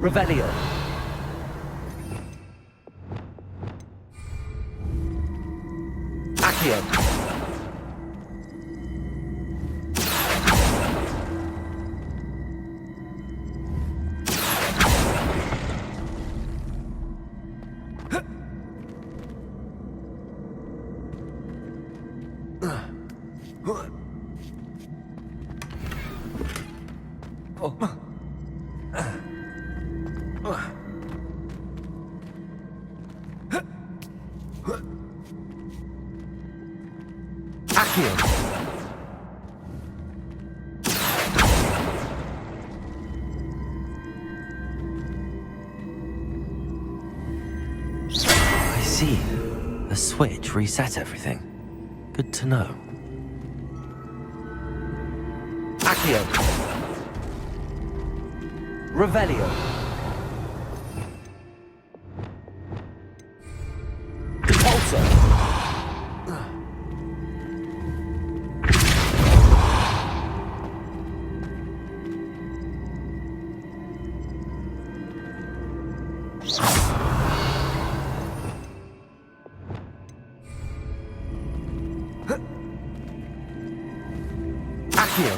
Revelio. Accio. Accio. I see. The switch reset everything. Good to know. Accio. Revelio. Repulsor. Accio.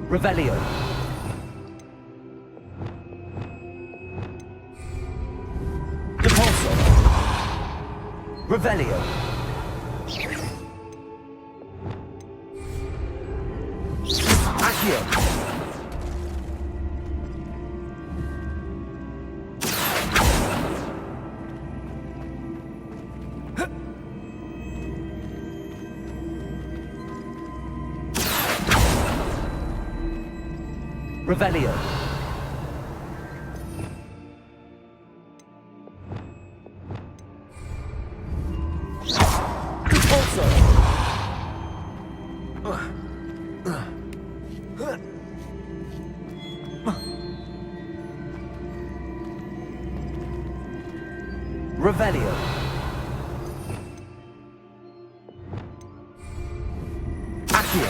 Revelio. Repulsor. Revelio. Accio. Revelio. Repulsor. Revelio. Accio.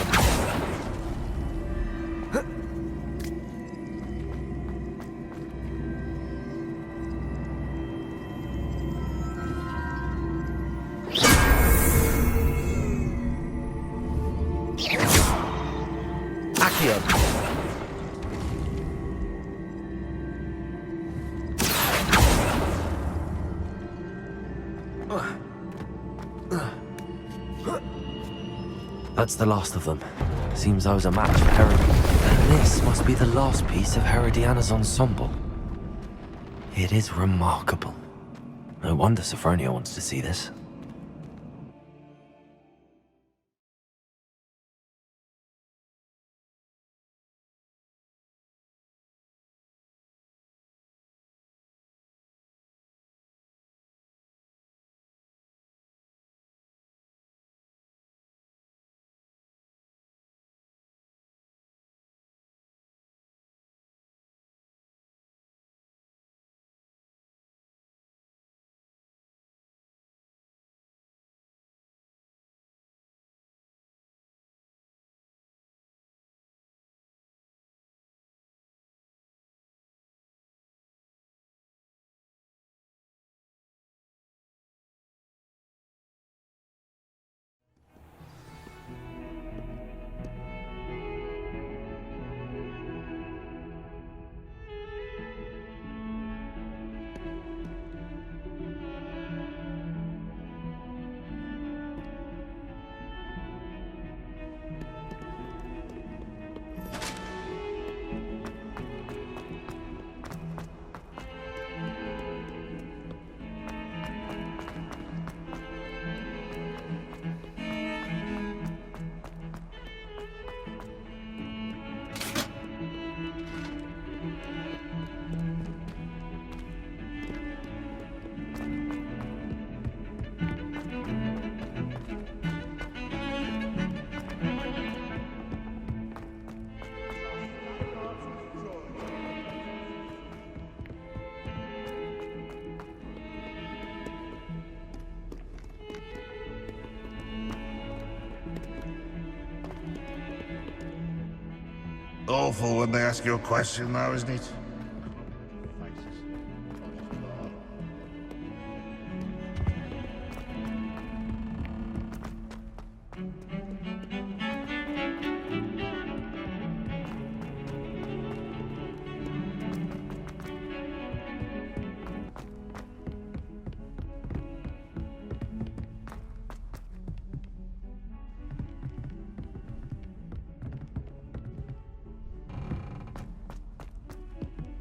Accio. That's the last of them. Seems I was a match for Herod. And this must be the last piece of Herodiana's ensemble. It is remarkable. No wonder Sophronia wants to see this. awful when they ask you a question, though, isn't it?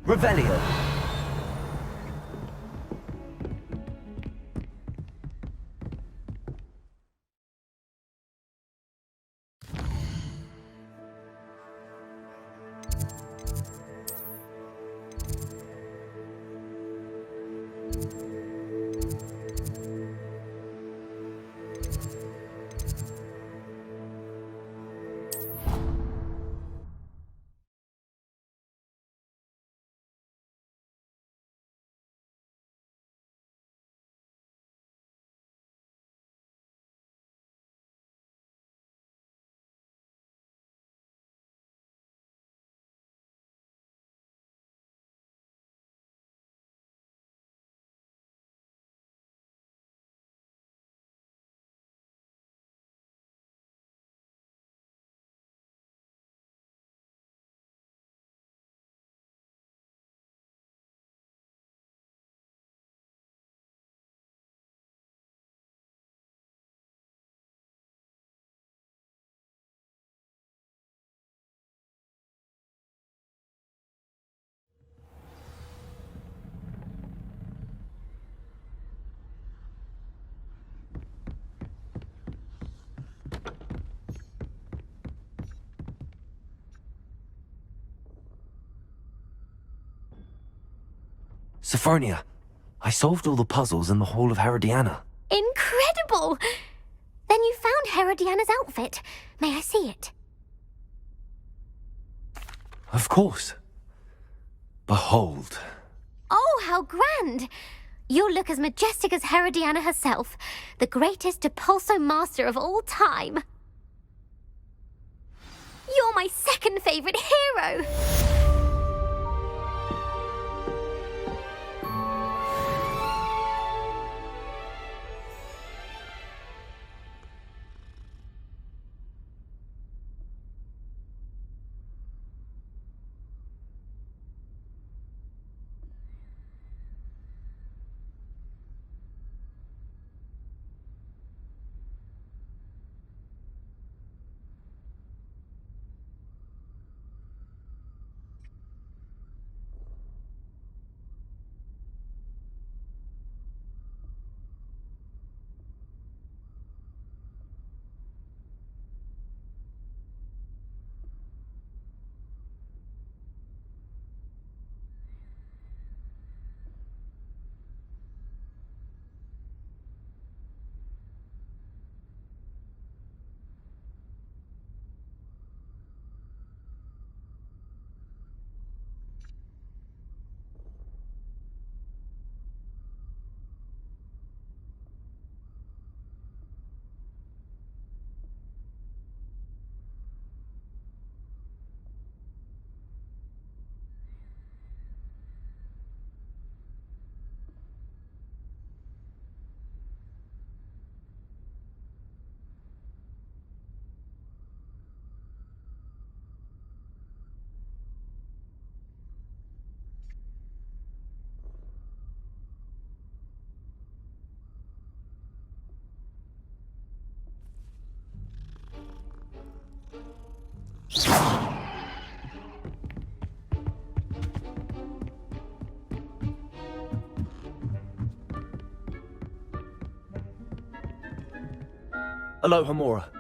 Revelio. Sophronia, I solved all the puzzles in the Hall of Herodiana. Incredible! Then you found Herodiana's outfit. May I see it? Of course. Behold. Oh, how grand! You'll look as majestic as Herodiana herself, the greatest Depulso master of all time. You're my second favorite hero! Aloha Mora.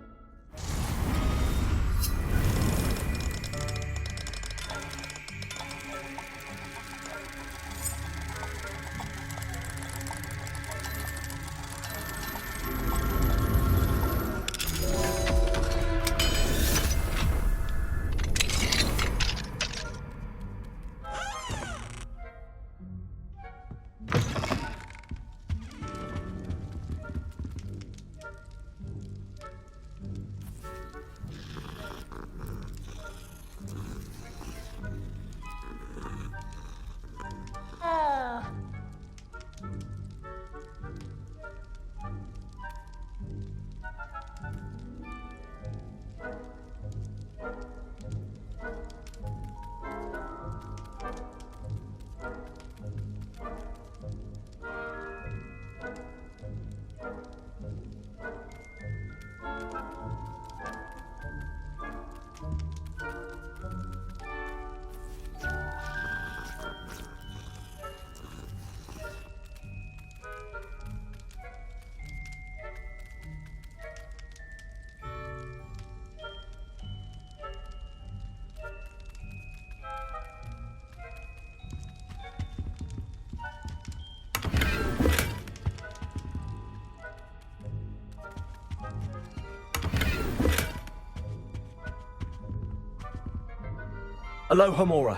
Alohomora.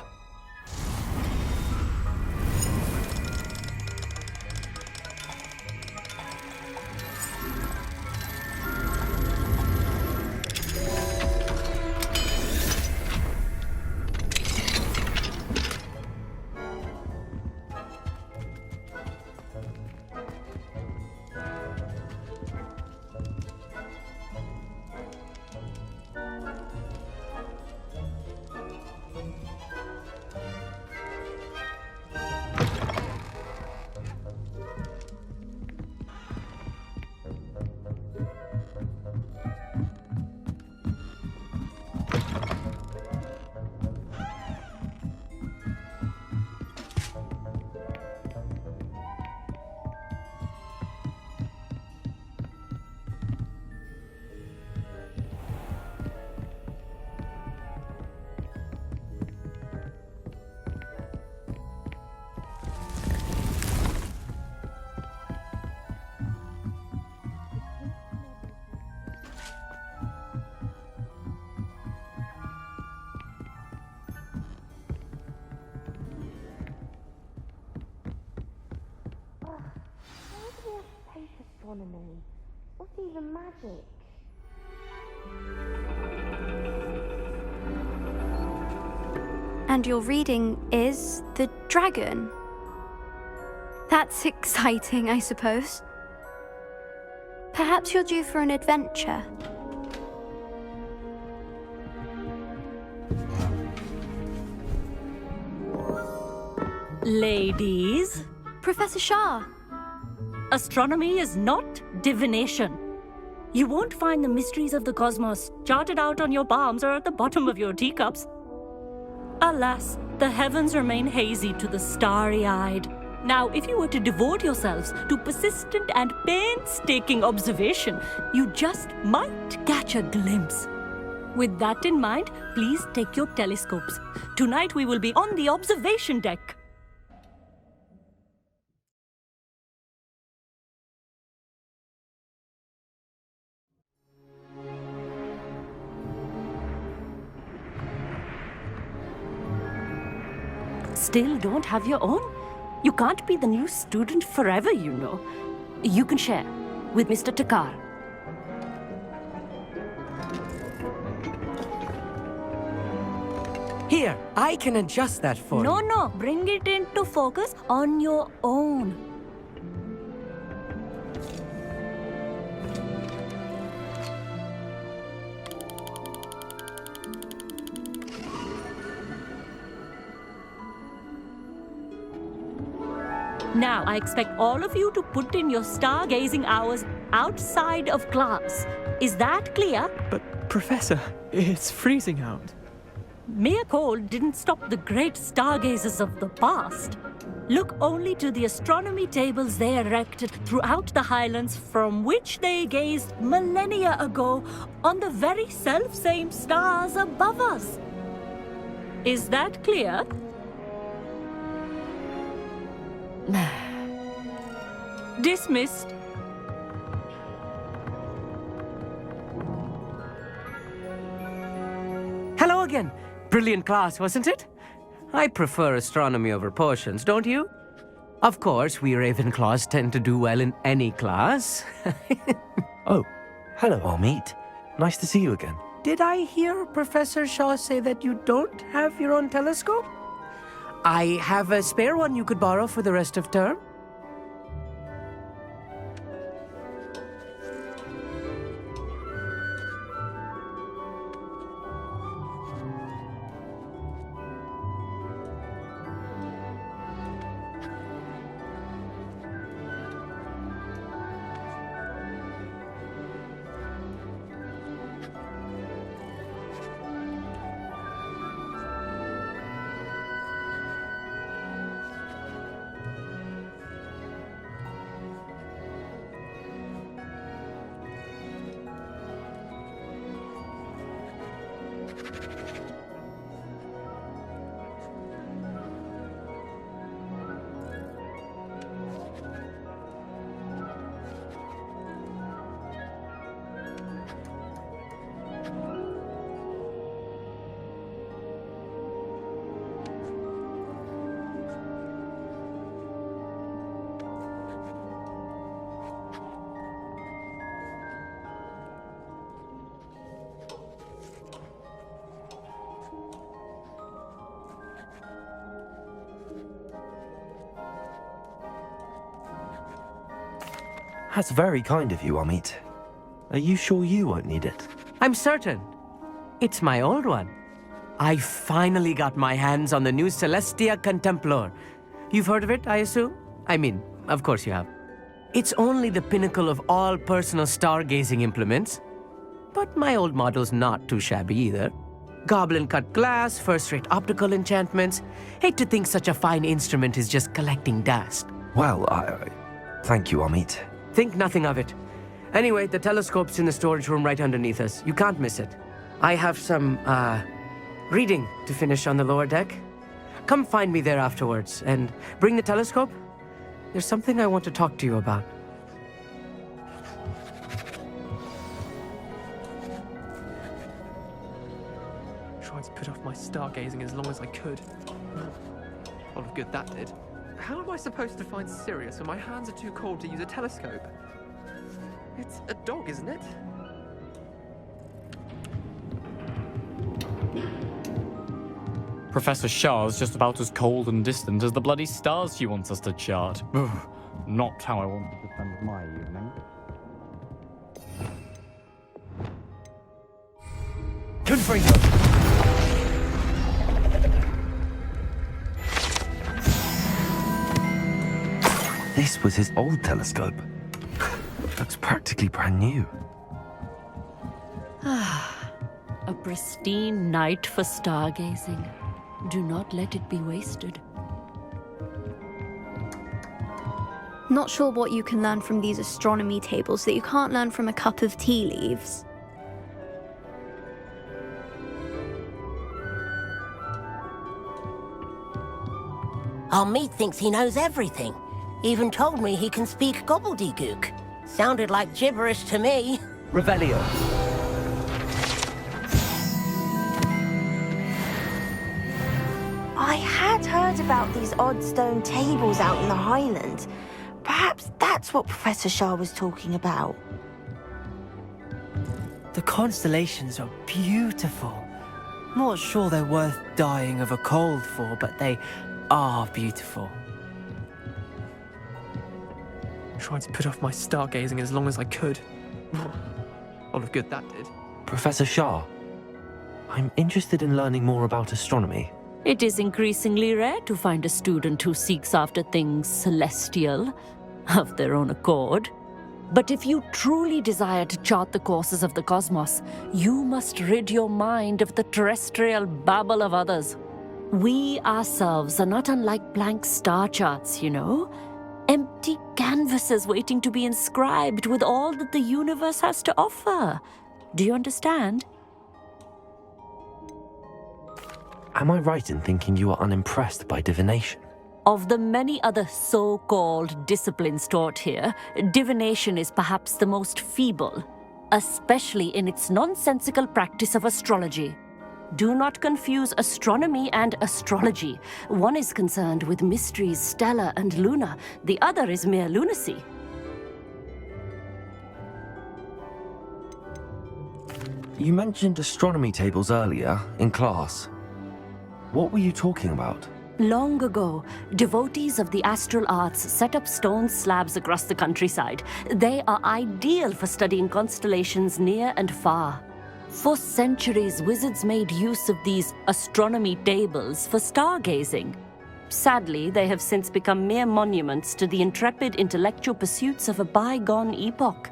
Astronomy. What's even magic? And your reading is the dragon. That's exciting, I suppose. Perhaps you're due for an adventure. Ladies, Professor Shah. astronomy is not divination. You won't find the mysteries of the cosmos charted out on your palms or at the bottom of your teacups. Alas, the heavens remain hazy to the starry-eyed. Now, if you were to devote yourselves to persistent and painstaking observation, you just might catch a glimpse. With that in mind, please take your telescopes. Tonight we will be on the observation deck. Still don't have your own? You can't be the new student forever, you know. You can share with Mr. Takar. Here, I can adjust that for you. No, bring it into focus on your own. Now, I expect all of you to put in your stargazing hours outside of class. Is that clear? But, Professor, it's freezing out. Mere cold didn't stop the great stargazers of the past. Look only to the astronomy tables they erected throughout the highlands from which they gazed millennia ago on the very self-same stars above us. Is that clear? Dismissed. Hello again. Brilliant class, wasn't it? I prefer astronomy over potions, don't you? Of course, we Ravenclaws tend to do well in any class. Oh, hello, Amit. Nice to see you again. Did I hear Professor Shaw say that you don't have your own telescope? I have a spare one you could borrow for the rest of term. That's very kind of you, Amit. Are you sure you won't need it? I'm certain. It's my old one. I finally got my hands on the new Celestia Contemplar. You've heard of it, I assume? I mean, of course you have. It's only the pinnacle of all personal stargazing implements. But my old model's not too shabby either. Goblin-cut glass, first-rate optical enchantments. Hate to think such a fine instrument is just collecting dust. Well, thank you, Amit. Think nothing of it. Anyway, the telescope's in the storage room right underneath us. You can't miss it. I have some, reading to finish on the lower deck. Come find me there afterwards, and bring the telescope. There's something I want to talk to you about. Tried to put off my stargazing as long as I could. A lot of good that did. How am I supposed to find Sirius when my hands are too cold to use a telescope? It's a dog, isn't it? Professor Shah's just about as cold and distant as the bloody stars she wants us to chart. Ugh, not how I wanted to spend my evening. Confringo! This was his old telescope. Looks practically brand new. A pristine night for stargazing. Do not let it be wasted. Not sure what you can learn from these astronomy tables that you can't learn from a cup of tea leaves. Amit thinks he knows everything. Even told me he can speak gobbledygook. Sounded like gibberish to me. Revelio. I had heard about these odd stone tables out in the Highland. Perhaps that's what Professor Shah was talking about. The constellations are beautiful. Not sure they're worth dying of a cold for, but they are beautiful. Tried to put off my stargazing as long as I could. A lot of good that did. Professor Shah, I'm interested in learning more about astronomy. It is increasingly rare to find a student who seeks after things celestial, of their own accord. But if you truly desire to chart the courses of the cosmos, you must rid your mind of the terrestrial babble of others. We ourselves are not unlike blank star charts, you know? Empty canvases waiting to be inscribed with all that the universe has to offer. Do you understand? Am I right in thinking you are unimpressed by divination? Of the many other so-called disciplines taught here, divination is perhaps the most feeble, especially in its nonsensical practice of astrology. Do not confuse astronomy and astrology. One is concerned with mysteries stellar and lunar, the other is mere lunacy. You mentioned astronomy tables earlier, in class. What were you talking about? Long ago, devotees of the astral arts set up stone slabs across the countryside. They are ideal for studying constellations near and far. For centuries, wizards made use of these astronomy tables for stargazing. Sadly, they have since become mere monuments to the intrepid intellectual pursuits of a bygone epoch.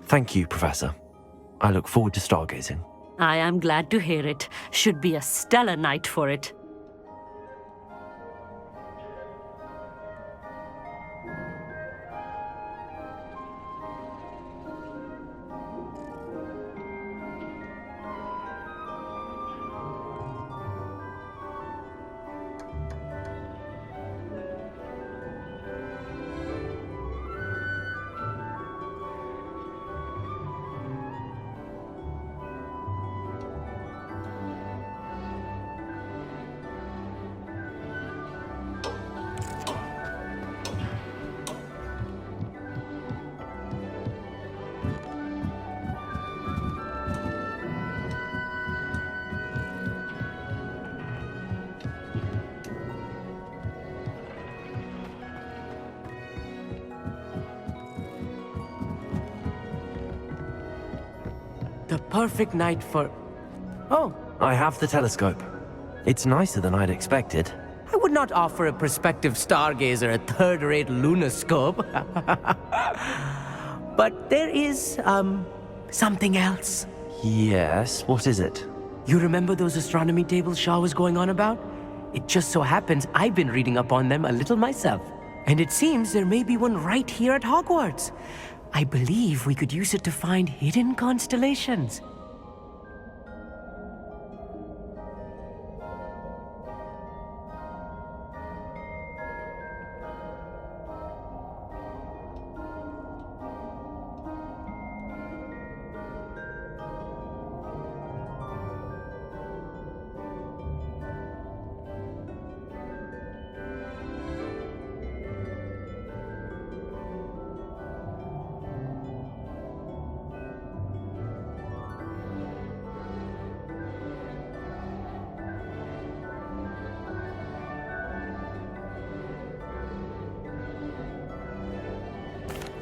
Thank you, Professor. I look forward to stargazing. I am glad to hear it. Should be a stellar night for it. The perfect night for... Oh, I have the telescope. It's nicer than I'd expected. I would not offer a prospective stargazer a third-rate lunoscope. But there is, something else. Yes, what is it? You remember those astronomy tables Shaw was going on about? It just so happens I've been reading up on them a little myself. And it seems there may be one right here at Hogwarts. I believe we could use it to find hidden constellations.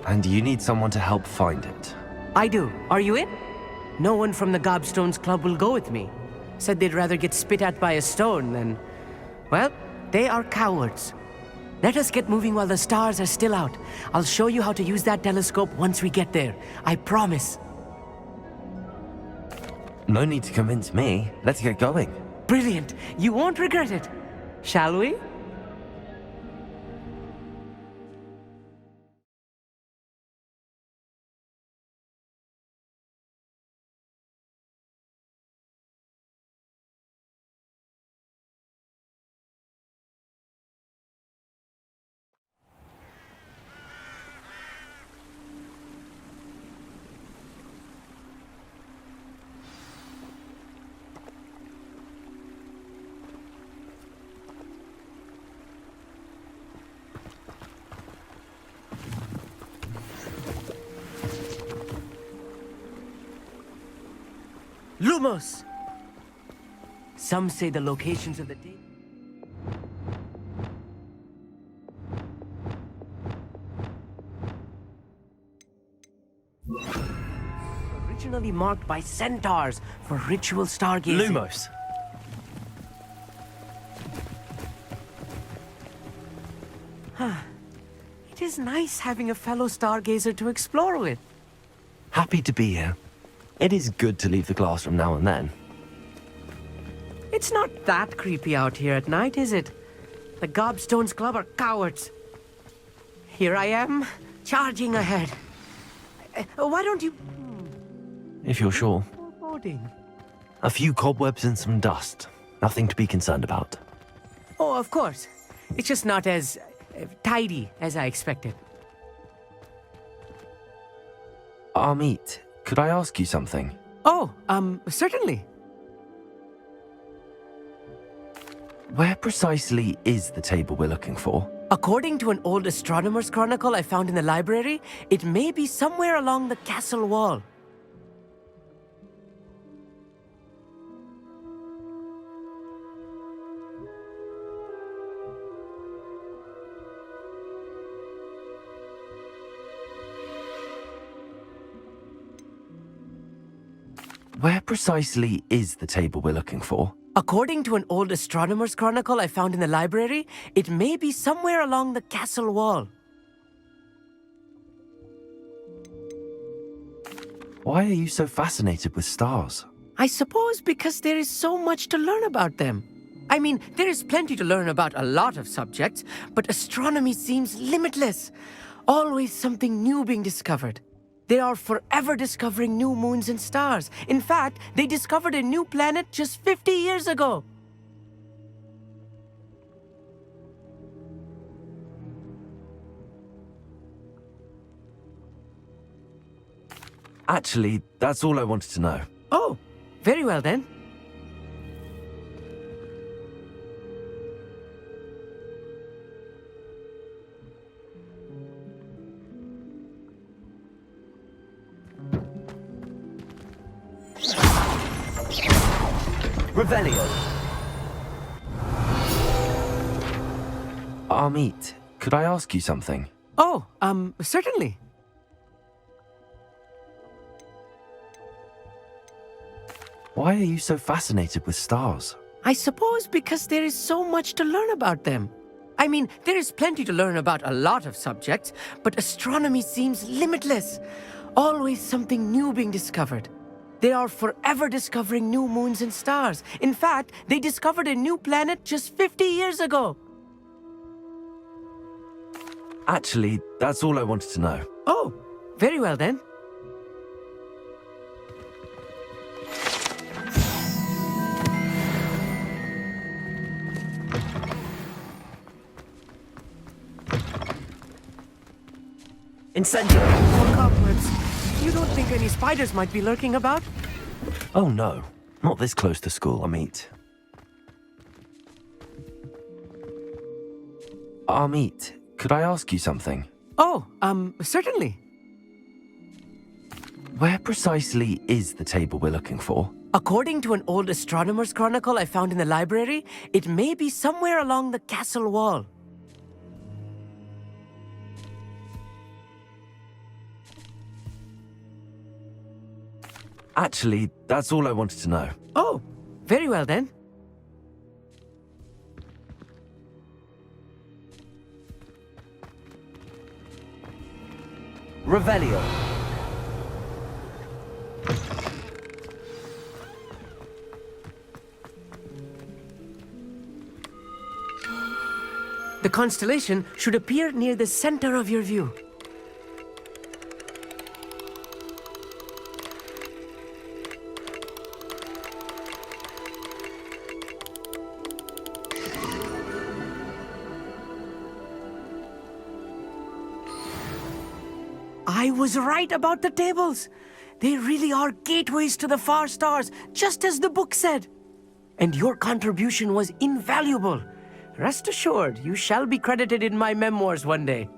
And you need someone to help find it. I do. Are you in? No one from the Gobstones Club will go with me. Said they'd rather get spit at by a stone than... Well, they are cowards. Let us get moving while the stars are still out. I'll show you how to use that telescope once we get there. I promise. No need to convince me. Let's get going. Brilliant. You won't regret it. Shall we? Lumos! Some say the locations of the table. Originally marked by centaurs for ritual stargazing. Lumos. It is nice having a fellow stargazer to explore with. Happy to be here. It is good to leave the classroom now and then. It's not that creepy out here at night, is it? The Gobstones Club are cowards. Here I am, charging ahead. Why don't you... If you're sure. Foreboding. A few cobwebs and some dust. Nothing to be concerned about. Oh, of course. It's just not as tidy as I expected. Amit, could I ask you something? Oh, certainly. Where precisely is the table we're looking for? According to an old astronomer's chronicle I found in the library, it may be somewhere along the castle wall. Where precisely is the table we're looking for? According to an old astronomer's chronicle I found in the library, it may be somewhere along the castle wall. Why are you so fascinated with stars? I suppose because there is so much to learn about them. I mean, there is plenty to learn about a lot of subjects, but astronomy seems limitless. Always something new being discovered. They are forever discovering new moons and stars. In fact, they discovered a new planet just 50 years ago. Actually, that's all I wanted to know. Oh, very well then. Revelio. Amit, could I ask you something? Oh, certainly. Why are you so fascinated with stars? I suppose because there is so much to learn about them. I mean, there is plenty to learn about a lot of subjects, but astronomy seems limitless. Always something new being discovered. They are forever discovering new moons and stars. In fact, they discovered a new planet just 50 years ago. Actually, that's all I wanted to know. Oh, very well then. Incendio! Oh, cobwebs. You don't think any spiders might be lurking about? Oh no, not this close to school, Amit. Amit, could I ask you something? Oh, certainly. Where precisely is the table we're looking for? According to an old astronomer's chronicle I found in the library, it may be somewhere along the castle wall. Actually, that's all I wanted to know. Oh, very well then. Revelio. The constellation should appear near the center of your view. I was right about the tables. They really are gateways to the far stars, just as the book said. And your contribution was invaluable. Rest assured, you shall be credited in my memoirs one day.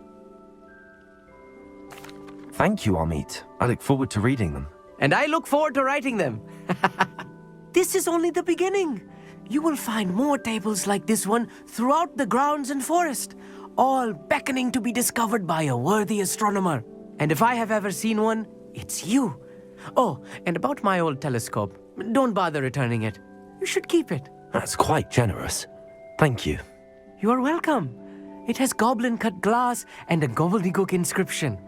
Thank you, Amit. I look forward to reading them. And I look forward to writing them. This is only the beginning. You will find more tables like this one throughout the grounds and forest, all beckoning to be discovered by a worthy astronomer. And if I have ever seen one, it's you. Oh, and about my old telescope, don't bother returning it. You should keep it. That's quite generous. Thank you. You are welcome. It has goblin-cut glass and a gobbledygook inscription.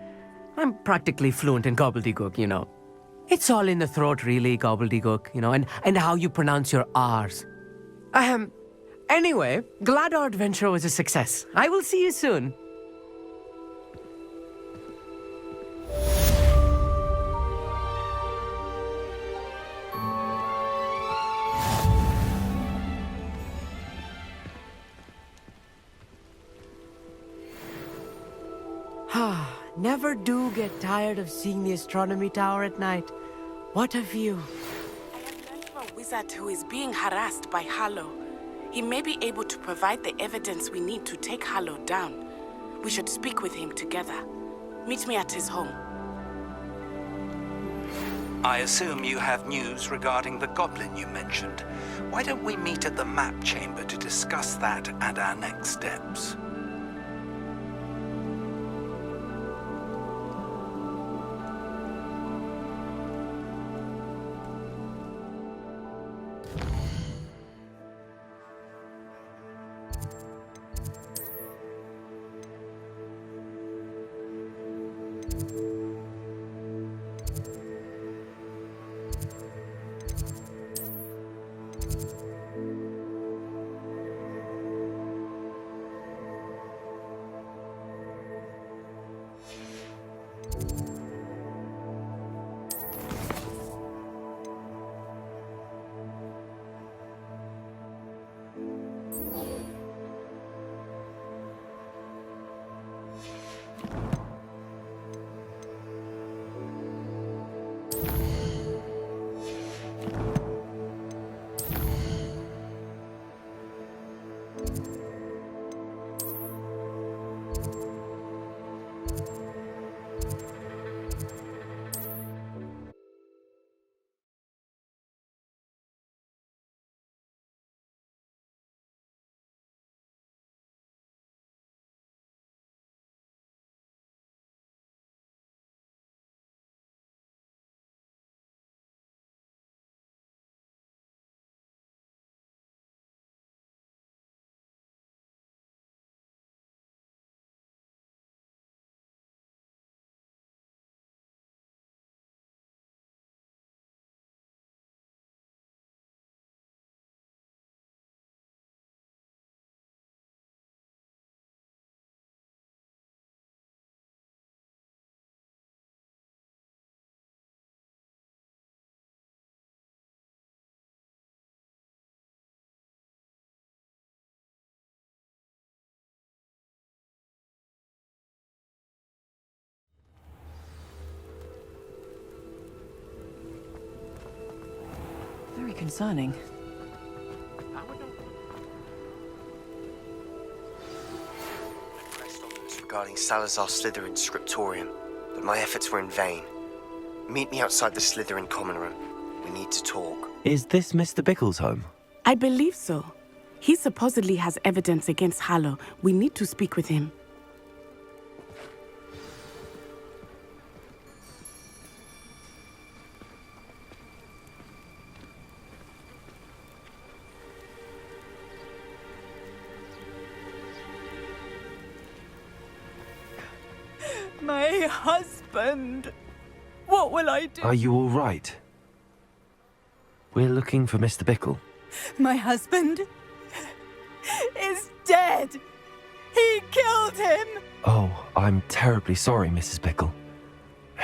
I'm practically fluent in gobbledygook, you know. It's all in the throat, really, gobbledygook, you know, and how you pronounce your R's. Anyway, glad our adventure was a success. I will see you soon. Never do get tired of seeing the astronomy tower at night. What a view. I have learned of a wizard who is being harassed by Harlow. He may be able to provide the evidence we need to take Harlow down. We should speak with him together. Meet me at his home. I assume you have news regarding the goblin you mentioned. Why don't we meet at the map chamber to discuss that and our next steps? concerning. Correspondence regarding Salazar Slytherin scriptorium, but my efforts were in vain. Meet me outside the Slytherin common room. We need to talk. Is this Mr. Bickle's home? I believe so. He supposedly has evidence against Harlow. We need to speak with him. My husband! What will I do? Are you all right? We're looking for Mr. Bickle. My husband is dead! He killed him! Oh, I'm terribly sorry, Mrs. Bickle.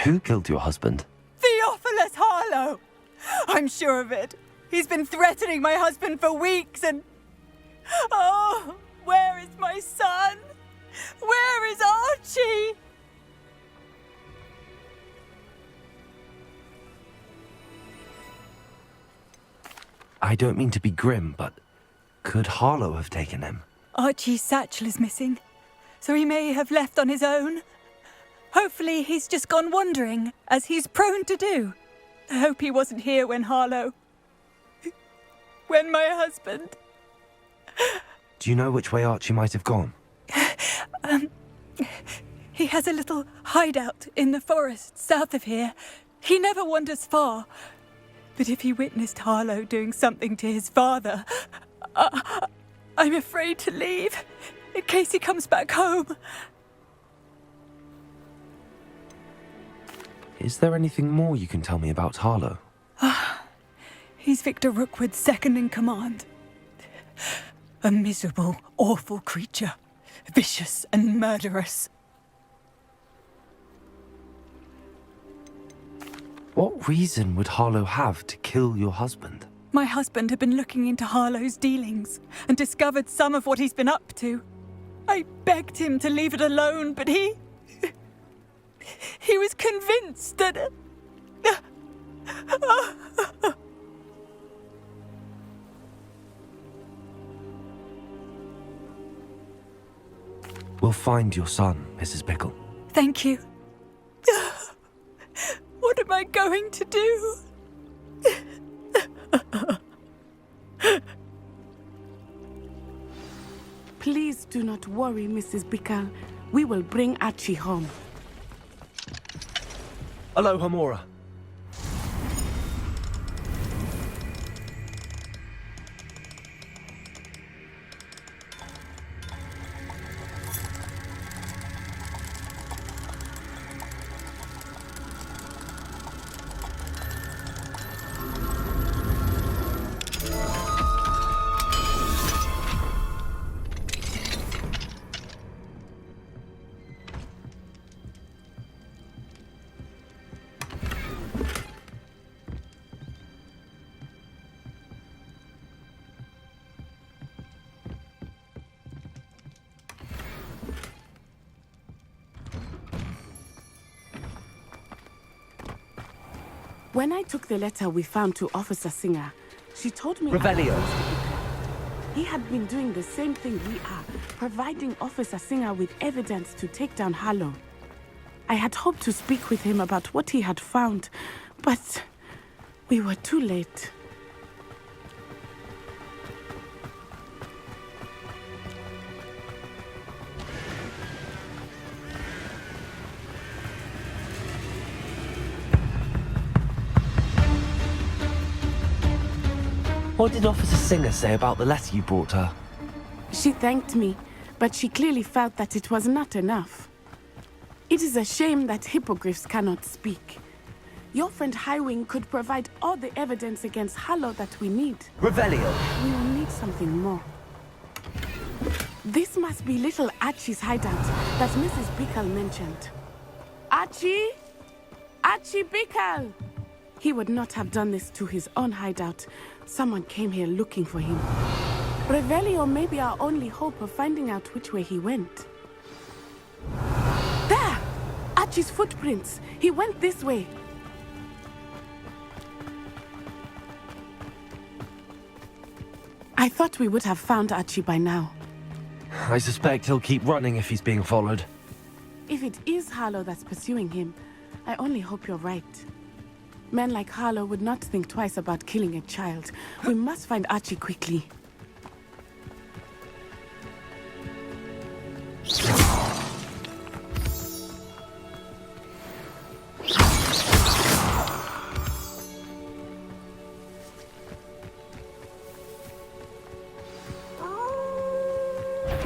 Who killed your husband? Theophilus Harlow! I'm sure of it. He's been threatening my husband for weeks and... Oh, where is my son? Where is Archie? I don't mean to be grim, but could Harlow have taken him? Archie's satchel is missing, so he may have left on his own. Hopefully he's just gone wandering, as he's prone to do. I hope he wasn't here when when my husband... Do you know which way Archie might have gone? He has a little hideout in the forest south of here. He never wanders far. But if he witnessed Harlow doing something to his father, I'm afraid to leave, in case he comes back home. Is there anything more you can tell me about Harlow? He's Victor Rookwood's second in command. A miserable, awful creature. Vicious and murderous. What reason would Harlow have to kill your husband? My husband had been looking into Harlow's dealings and discovered some of what he's been up to. I begged him to leave it alone, but he was convinced that... We'll find your son, Mrs. Bickle. Thank you. What am I going to do? Please do not worry, Mrs. Bickle. We will bring Archie home. Hello, Hamora. When I took the letter we found to Officer Singer, she told me... Revelio. He had been doing the same thing we are, providing Officer Singer with evidence to take down Harlow. I had hoped to speak with him about what he had found, but we were too late. What did Officer Singer say about the letter you brought her? She thanked me, but she clearly felt that it was not enough. It is a shame that hippogriffs cannot speak. Your friend Highwing could provide all the evidence against Harlow that we need. Revelio. We will need something more. This must be little Archie's hideout that Mrs. Bickle mentioned. Archie? Archie Bickle! He would not have done this to his own hideout. Someone came here looking for him. Revelio may be our only hope of finding out which way he went. There! Archie's footprints. He went this way. I thought we would have found Archie by now. I suspect he'll keep running if he's being followed. If it is Harlow that's pursuing him, I only hope you're right. Men like Harlow would not think twice about killing a child. We must find Archie quickly.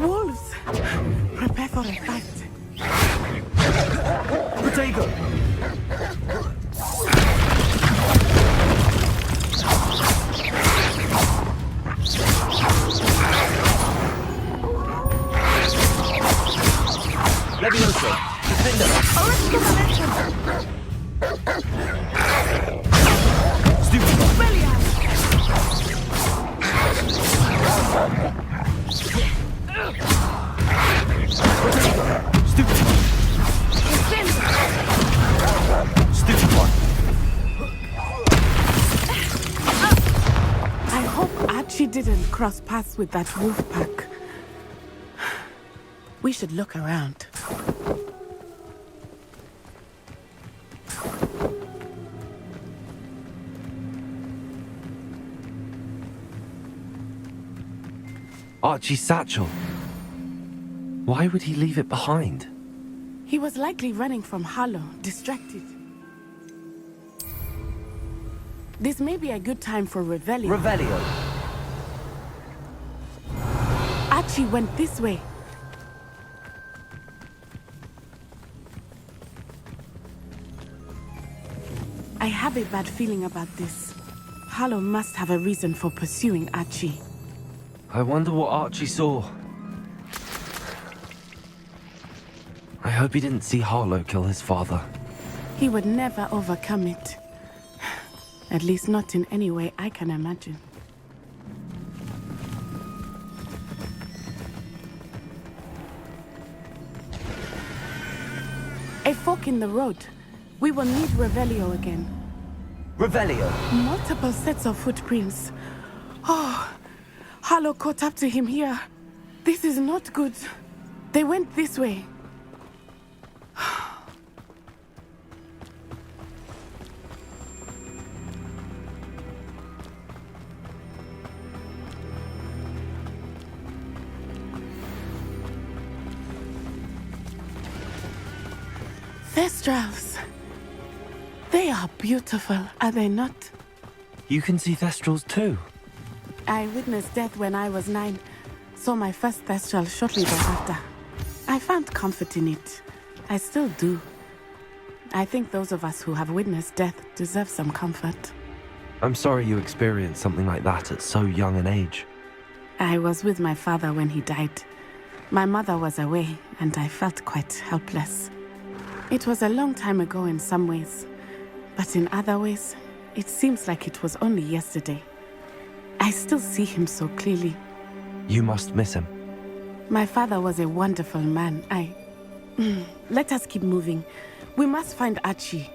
Wolves! Prepare for a fight. Protego! Levioso! Defender! Stupid! Stupid one! I hope Archie didn't cross paths with that wolf pack. We should look around. Archie's satchel. Why would he leave it behind? He was likely running from Harlow, distracted. This may be a good time for Revelio. Revelio. Archie went this way. I have a bad feeling about this. Harlow must have a reason for pursuing Archie. I wonder what Archie saw. I hope he didn't see Harlow kill his father. He would never overcome it. At least not in any way I can imagine. A fork in the road. We will need Revelio again. Revelio. Multiple sets of footprints. Oh, Harlow caught up to him here. This is not good. They went this way. Thestrals. They are beautiful, are they not? You can see Thestrals too. I witnessed death when I was 9. Saw my first Thestral shortly thereafter. I found comfort in it. I still do. I think those of us who have witnessed death deserve some comfort. I'm sorry you experienced something like that at so young an age. I was with my father when he died. My mother was away, and I felt quite helpless. It was a long time ago in some ways, but in other ways, it seems like it was only yesterday. I still see him so clearly. You must miss him. My father was a wonderful man. Let us keep moving. We must find Archie.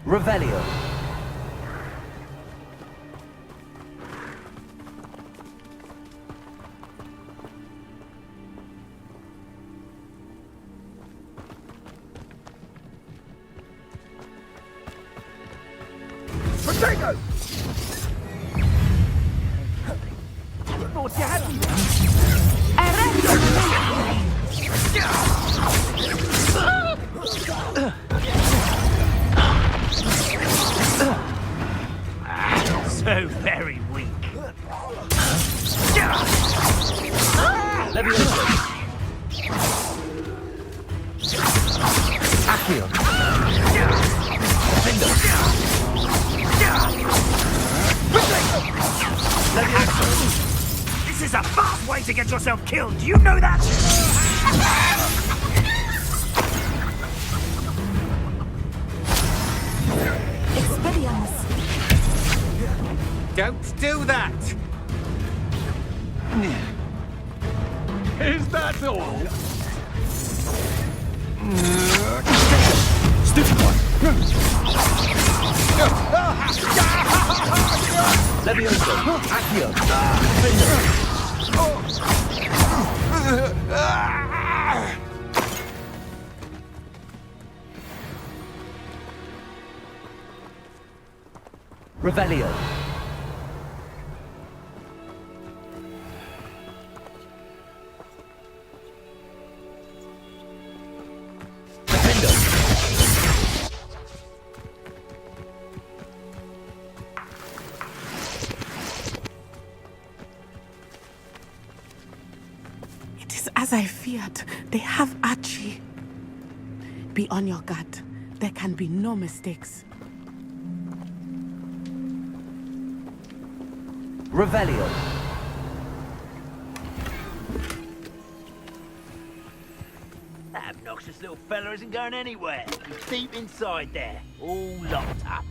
Revelio. Protego! Thought you had me. So very weak. Levioso. Accio. Defender. yourself killed. Do you know that? Expelliarmus. Don't do that! Is that all? Stupid one! Levioso! Accio! Revelio. It is as I feared. They have Archie. Be on your guard. There can be no mistakes. Revelio. That obnoxious little fella isn't going anywhere. He's deep inside there, all locked up.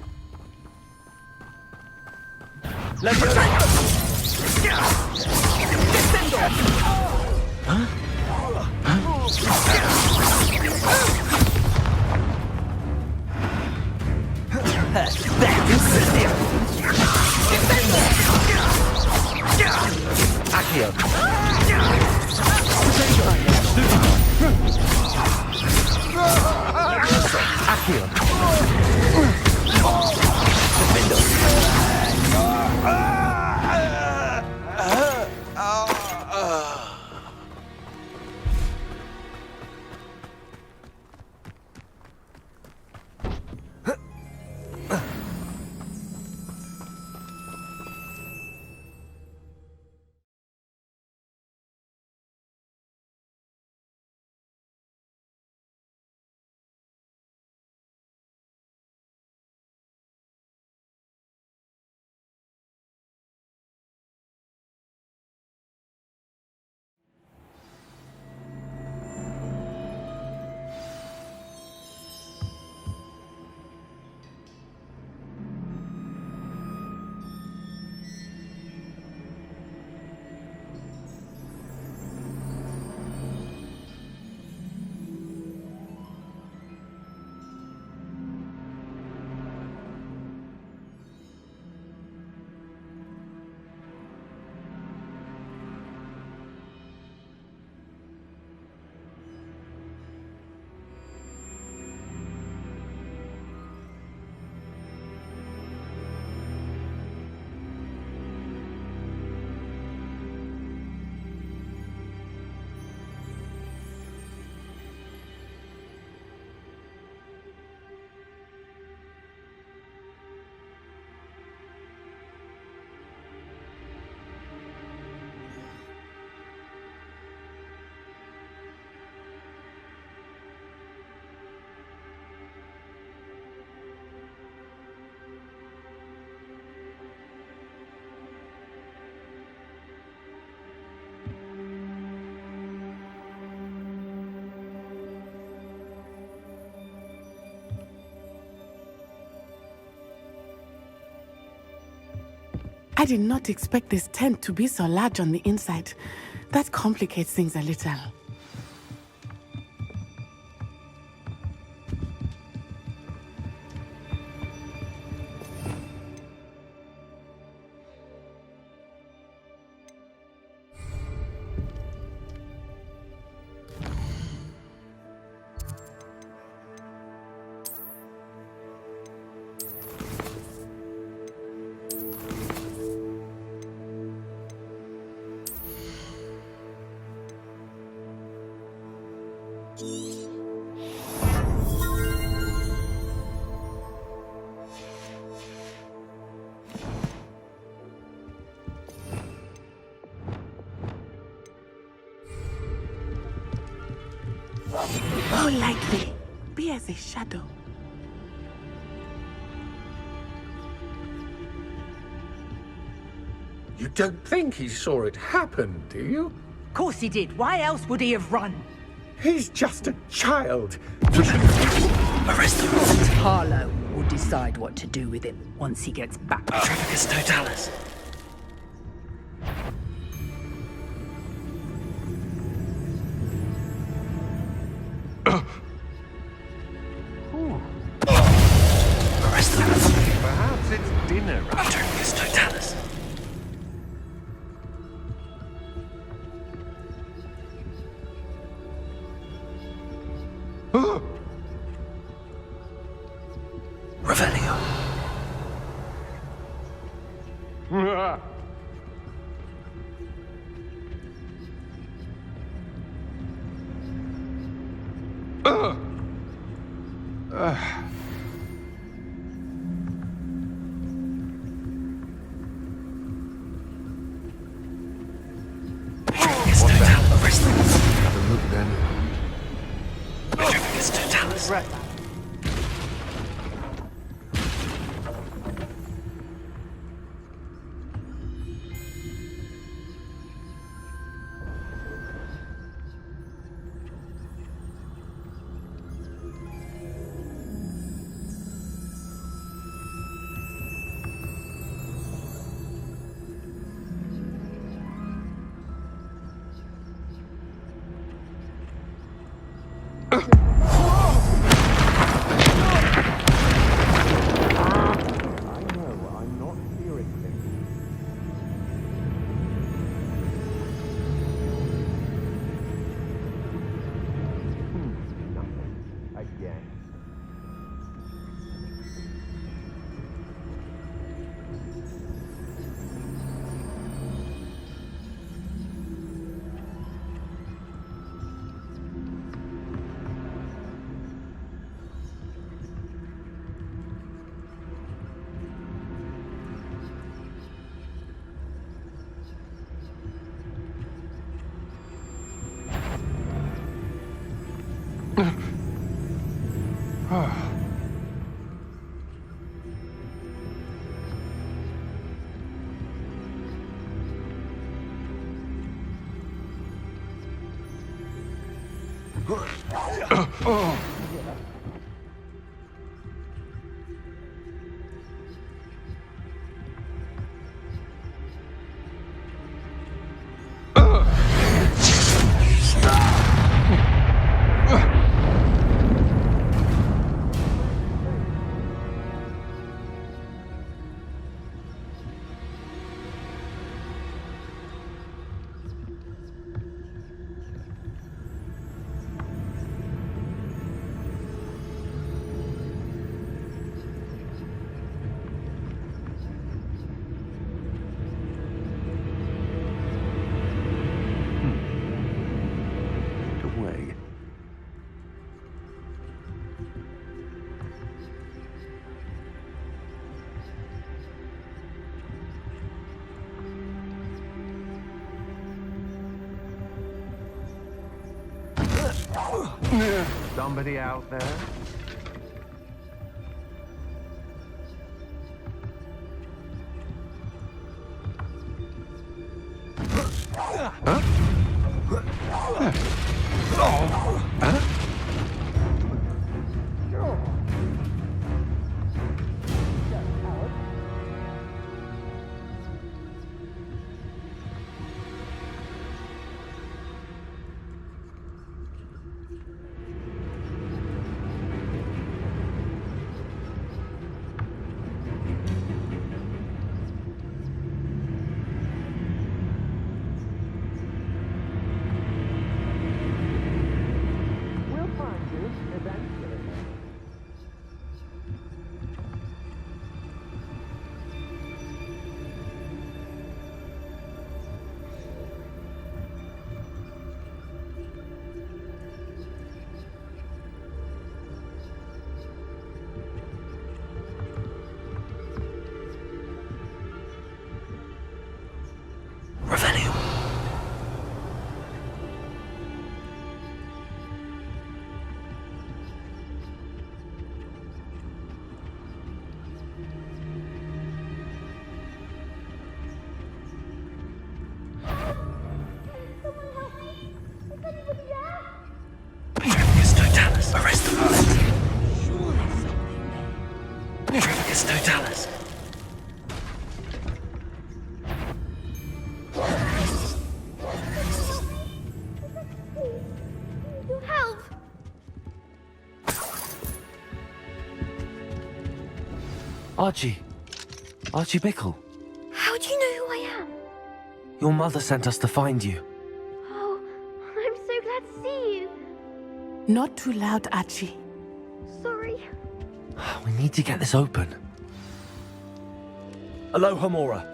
I did not expect this tent to be so large on the inside. That complicates things a little. Oh, lightly. Be as a shadow. You don't think he saw it happen, do you? Of course he did. Why else would he have run? He's just a child. Arrest him. Harlow will decide what to do with him once he gets back. Trafficus Totalis. Arrest them. Perhaps it's dinner. Trafficus Totalis. Revelio. Trafficus Totalis. Arrest them. Have a look then. Trafficus Totalis. Right. Somebody out there? Huh? Huh? It's Totalis. Help! Archie. Archie Bickle. How do you know who I am? Your mother sent us to find you. Oh, I'm so glad to see you. Not too loud, Archie. Sorry. We need to get this open. Aloha, Mora.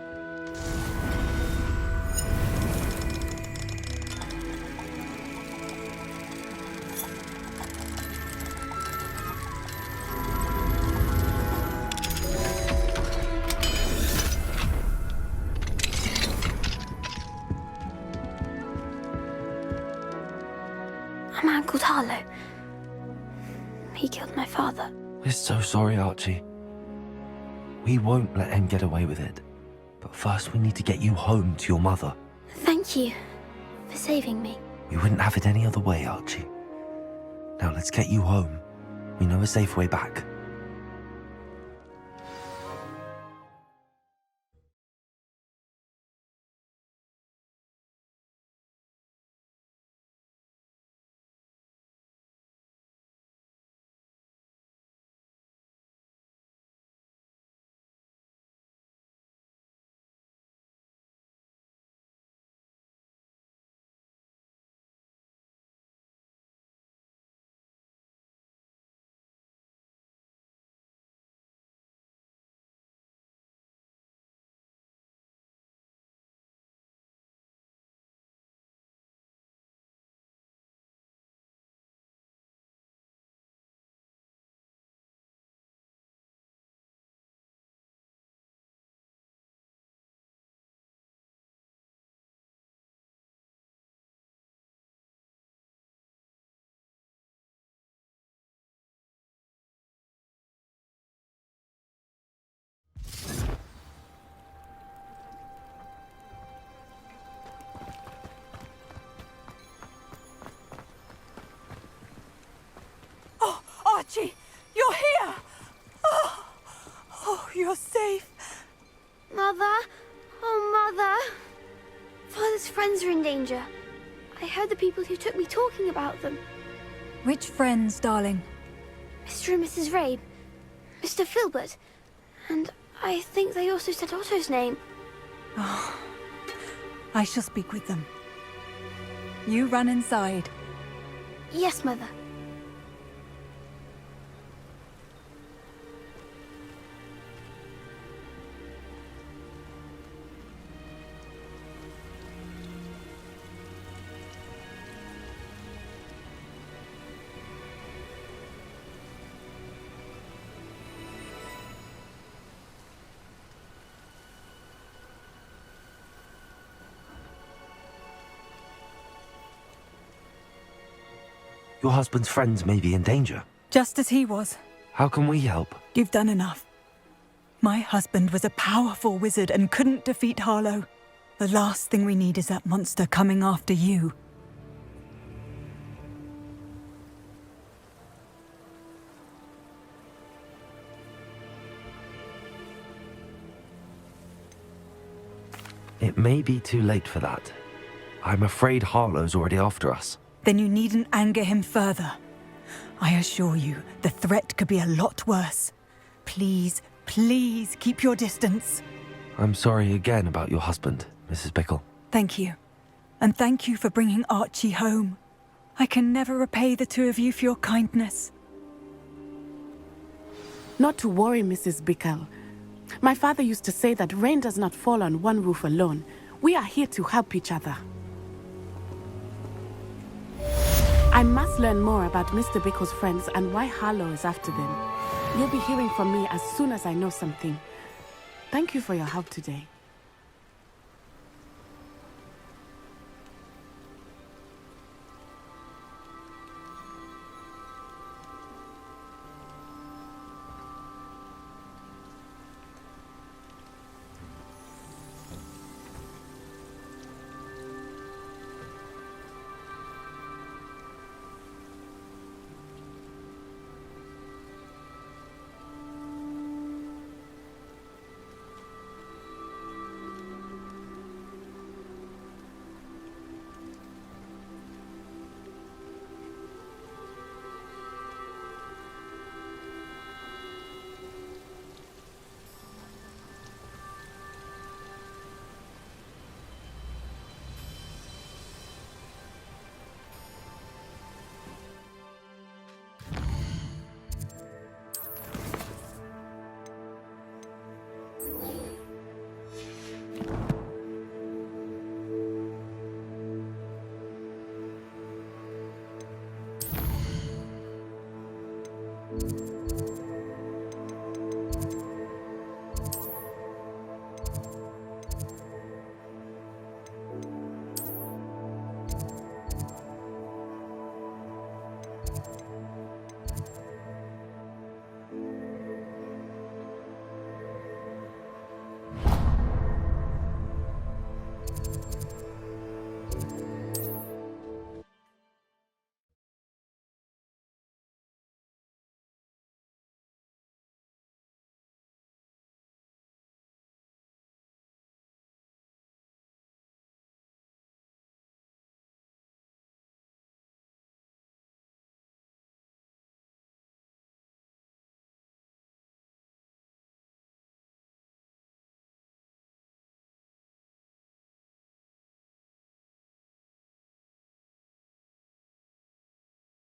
A man called Harlow. He killed my father. We're so sorry, Archie. We won't let him get away with it. But first we need to get you home to your mother. Thank you for saving me. We wouldn't have it any other way, Archie. Now let's get you home. We know a safe way back. Archie, you're here! Oh, you're safe. Mother? Oh, Mother. Father's friends are in danger. I heard the people who took me talking about them. Which friends, darling? Mr. and Mrs. Rabe, Mr. Filbert, and I think they also said Otto's name. Oh, I shall speak with them. You run inside. Yes, Mother. Your husband's friends may be in danger. Just as he was. How can we help? You've done enough. My husband was a powerful wizard and couldn't defeat Harlow. The last thing we need is that monster coming after you. It may be too late for that. I'm afraid Harlow's already after us. Then you needn't anger him further. I assure you, the threat could be a lot worse. Please, please keep your distance. I'm sorry again about your husband, Mrs. Bickle. Thank you. And thank you for bringing Archie home. I can never repay the two of you for your kindness. Not to worry, Mrs. Bickle. My father used to say that rain does not fall on one roof alone. We are here to help each other. I must learn more about Mr. Bickle's friends and why Harlow is after them. You'll be hearing from me as soon as I know something. Thank you for your help today.